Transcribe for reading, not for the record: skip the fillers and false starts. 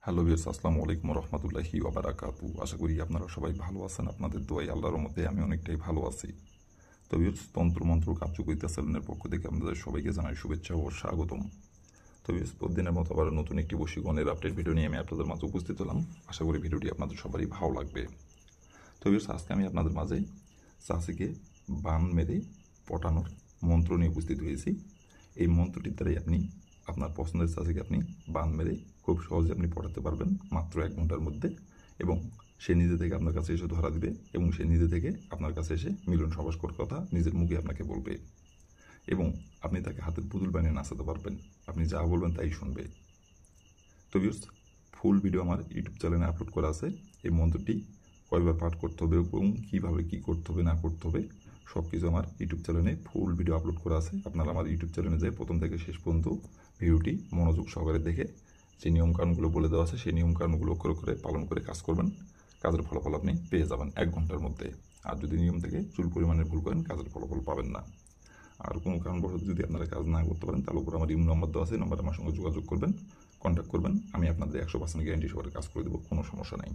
Hello viewers, আসসালামু আলাইকুম রহমতুল্লাহি ওবারাকাতু। আশা করি আপনারা সবাই ভালো আছেন। আপনাদের দোয়ায় আল্লাহর মধ্যে আমি অনেকটাই ভালো আছি। তো ভিউয়ার্স, তন্ত্রমন্ত্র কার্যকরিতা সেলুনের পক্ষ থেকে আপনাদের সবাইকে জানাই শুভেচ্ছা ও স্বাগতম। তো ভিউয়ার্স, প্রতিদিনের মতো আবার নতুন একটি বশীকরণের আপডেট ভিডিও নিয়ে আমি আপনাদের মাঝে উপস্থিত হলাম। আশা করি ভিডিওটি আপনাদের সবারই ভালো লাগবে। তো ভিউয়ার্স, আজকে আমি আপনাদের মাঝে চাষিকে বান মেরে পটানোর মন্ত্র নিয়ে উপস্থিত হয়েছি। এই মন্ত্রটির দ্বারাই আপনি আপনার পছন্দের চাষিকে আপনি বান মেরে খুব সহজে আপনি পটাতে পারবেন মাত্র 1 ঘন্টার মধ্যে, এবং সে নিজে থেকে আপনার কাছে এসে ধরা দিবে এবং সে নিজে থেকে আপনার কাছে এসে মিলন সবাসকর কথা নিজের মুখে আপনাকে বলবে, এবং আপনি তাকে হাতের পুতুল বানিয়ে নাচাতে পারবেন। আপনি যা বলবেন তাই শুনবে। তো ভিউয়ার্স, ফুল ভিডিও আমার ইউটিউব চ্যানেলে আপলোড করা আছে। এই মন্ত্রটি কয়বার পাঠ করতে হবে এবং কীভাবে কী করতে হবে না করতে হবে সব কিছু আমার ইউটিউব চ্যানেলে ফুল ভিডিও আপলোড করা আছে। আপনারা আমার ইউটিউব চ্যানেলে যাই প্রথম থেকে শেষ পর্যন্ত ভিডিওটি মনোযোগ সহকারে দেখে যে নিয়মকানুনগুলো বলে দেওয়া আছে সেই নিয়মকানুনগুলো করে পালন করে কাজ করবেন। কাজের ফলাফল আপনি পেয়ে যাবেন 1 ঘন্টার মধ্যে। আর যদি নিয়ম থেকে চুল পরিমাণের ভুল করেন কাজের ফলাফল পাবেন না। আর কোনো কারণবশত যদি আপনারা কাজ না করতে পারেন তাহলে উপর আমার ইমেল নম্বর দেওয়া আছে, নম্বরে আমার সঙ্গে যোগাযোগ করবেন, কন্ট্যাক্ট করবেন। আমি আপনাদের 100% গ্যারান্টি সহকারে কাজ করে দেবো, কোনো সমস্যা নাই।